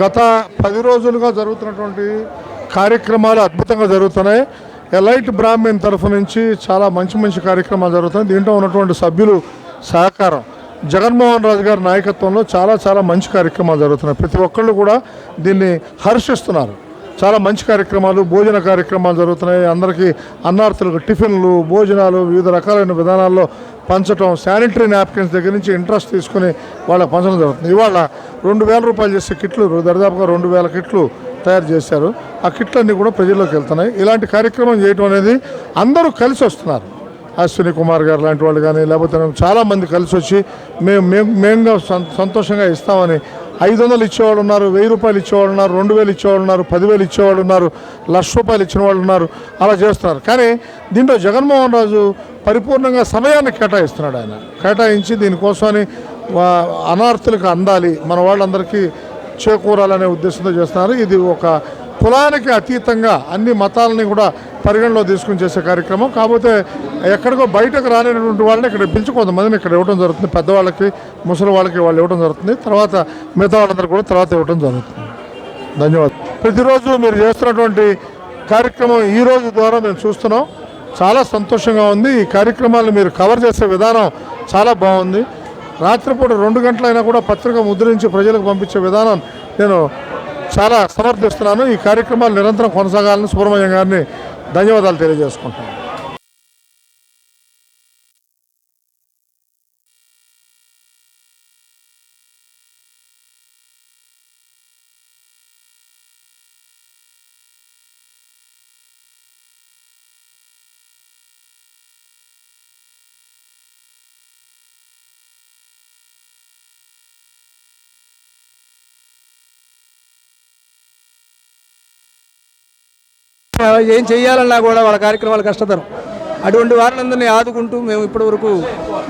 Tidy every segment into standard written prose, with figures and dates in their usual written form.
గత 10 రోజులుగా జరుగుతున్నటువంటి కార్యక్రమాలు అద్భుతంగా జరుగుతున్నాయి. ఎలైట్ బ్రాహ్మణ్ తరఫు నుంచి చాలా మంచి కార్యక్రమాలు జరుగుతున్నాయి. దీంట్లో ఉన్నటువంటి సభ్యులు సహకారం, జగన్మోహన్ రాజు గారి నాయకత్వంలో చాలా మంచి కార్యక్రమాలు జరుగుతున్నాయి. ప్రతి ఒక్కళ్ళు కూడా దీన్ని హర్షిస్తున్నారు. చాలా మంచి కార్యక్రమాలు, భోజన కార్యక్రమాలు జరుగుతున్నాయి. అందరికీ అన్నార్థులకు టిఫిన్లు, భోజనాలు వివిధ రకాలైన విధానాల్లో పంచడం, శానిటరీ నాప్కిన్స్ దగ్గర నుంచి ఇంట్రెస్ట్ తీసుకుని వాళ్ళకి పంచడం జరుగుతుంది. ఇవాళ 2,000 రూపాయలు చేసే కిట్లు దాదాపుగా 2,000 కిట్లు తయారు చేశారు. ఆ కిట్లన్నీ కూడా ప్రజల్లోకి వెళ్తున్నాయి. ఇలాంటి కార్యక్రమం చేయడం అనేది అందరూ కలిసి వస్తున్నారు. అశ్విని కుమార్ గారు లాంటి వాళ్ళు కానీ, లేకపోతే చాలామంది కలిసి వచ్చి మేముగా సంతోషంగా ఇస్తామని 500 ఇచ్చేవాళ్ళు ఉన్నారు, 1000 రూపాయలు ఇచ్చేవాళ్ళు ఉన్నారు, 2000 ఇచ్చేవాళ్ళు ఉన్నారు, 10,000 ఇచ్చేవాళ్ళు ఉన్నారు, 1,00,000 రూపాయలు ఇచ్చిన వాళ్ళు ఉన్నారు. అలా చేస్తున్నారు. కానీ దీంట్లో జగన్మోహన్ రాజు పరిపూర్ణంగా సమయాన్ని కేటాయిస్తున్నాడు. ఆయన కేటాయించి దీనికోసమని అనార్థులకు అందాలి, మన వాళ్ళందరికీ చేకూరాలనే ఉద్దేశంతో చేస్తున్నారు. ఇది ఒక కులానికి అతీతంగా అన్ని మతాలని కూడా పరిగణలో తీసుకుని చేసే కార్యక్రమం. కాకపోతే ఎక్కడికో బయటకు రానిటువంటి వాళ్ళని ఇక్కడ పిలిచి కొంతమందిని ఇక్కడ ఇవ్వడం జరుగుతుంది. పెద్దవాళ్ళకి, ముసలి వాళ్ళకి వాళ్ళు ఇవ్వడం జరుగుతుంది. తర్వాత మిగతా వాళ్ళందరూ కూడా తర్వాత ఇవ్వడం జరుగుతుంది. ధన్యవాదాలు. ప్రతిరోజు మీరు చేస్తున్నటువంటి కార్యక్రమం ఈ రోజు ద్వారా మేము చూస్తున్నాం. చాలా సంతోషంగా ఉంది. ఈ కార్యక్రమాలను మీరు కవర్ చేసే విధానం చాలా బాగుంది. రాత్రిపూట 2 గంటలైనా కూడా పత్రిక ముద్రించి ప్రజలకు పంపించే విధానం నేను చాలా సమర్థిస్తున్నాను. ఈ కార్యక్రమాలు నిరంతరం కొనసాగాలని సుబ్రహ్మణ్యం గారిని ధన్యవాదాలు తెలియజేసుకుంటాను. ఏం చేయాలన్నా కూడా వాళ్ళ కార్యక్రమాలు కష్టతరం. అటువంటి వారినందరినీ ఆదుకుంటూ మేము ఇప్పటివరకు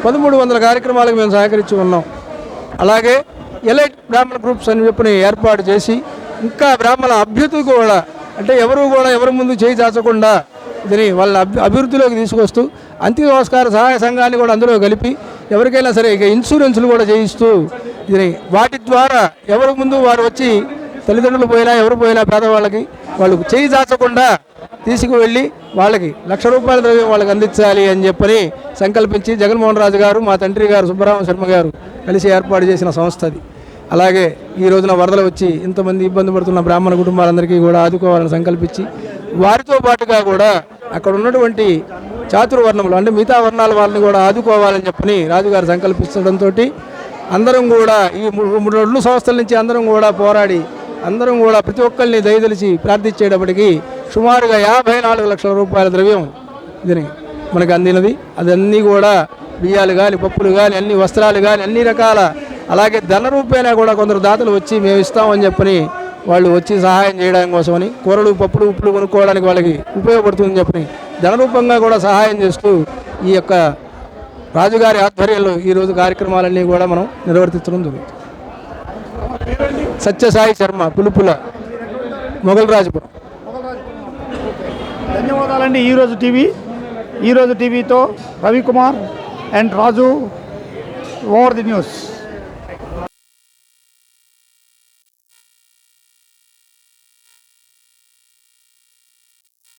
1300 కార్యక్రమాలకు మేము సహకరించి ఉన్నాం. అలాగే ఎలైట్ బ్రాహ్మణ గ్రూప్స్ అని చెప్పి ఏర్పాటు చేసి ఇంకా బ్రాహ్మణ అభ్యుతి కూడా, అంటే ఎవరి ముందు చేయి చాచకుండా దీన్ని వాళ్ళ అభివృద్ధిలోకి తీసుకొస్తూ అంతిమ సంస్కార సహాయ సంఘాన్ని కూడా అందులో కలిపి ఎవరికైనా సరే ఇక ఇన్సూరెన్సులు కూడా చేయిస్తూ దీన్ని వాటి ద్వారా ఎవరి ముందు వారు వచ్చి తల్లిదండ్రులు పోయినా ఎవరు పోయినా పేదవాళ్ళకి వాళ్ళు చేయి చాచకుండా తీసుకువెళ్ళి వాళ్ళకి 1,00,000 రూపాయల ద్రవ్యం వాళ్ళకి అందించాలి అని చెప్పని సంకల్పించి జగన్మోహన్ రాజు గారు, మా తండ్రి గారు సుబ్బరామ శర్మ గారు కలిసి ఏర్పాటు చేసిన సంస్థ అది. అలాగే ఈ రోజున వరదలు వచ్చి ఇంతమంది ఇబ్బంది పడుతున్న బ్రాహ్మణ కుటుంబాలందరికీ కూడా ఆదుకోవాలని సంకల్పించి వారితో పాటుగా కూడా అక్కడ ఉన్నటువంటి చాతుర్వర్ణములు అంటే మిగతా వర్ణాల వాళ్ళని కూడా ఆదుకోవాలని చెప్పని రాజుగారు సంకల్పించడంతో అందరం కూడా ఈ 2 సంవత్సరాల నుంచి అందరం కూడా పోరాడి అందరం కూడా ప్రతి ఒక్కరిని దయదలిచి ప్రార్థించేటప్పటికి సుమారుగా 54 లక్షల రూపాయల ద్రవ్యం దీని మనకు అందినది. అదన్నీ కూడా బియ్యాలు కానీ, పప్పులు కానీ, అన్ని వస్త్రాలు కానీ, అన్ని రకాల, అలాగే ధన రూపేణా కూడా కొందరు దాతలు వచ్చి మేము ఇస్తామని చెప్పని వాళ్ళు వచ్చి సహాయం చేయడం కోసమని కూరలు, పప్పులు, ఉప్పులు కొనుక్కోవడానికి వాళ్ళకి ఉపయోగపడుతుందని చెప్పని ధన రూపంగా కూడా సహాయం చేస్తూ ఈ యొక్క రాజుగారి ఆధ్వర్యంలో ఈరోజు కార్యక్రమాలన్నీ కూడా మనం నిర్వర్తించడం జరుగుతుంది. సత్యసాయి శర్మ, పులుపుల, మొగల్రాజపురం. ధన్యవాదాలండి. ఈరోజు టీవీతో Ravikumar and Raju over the news.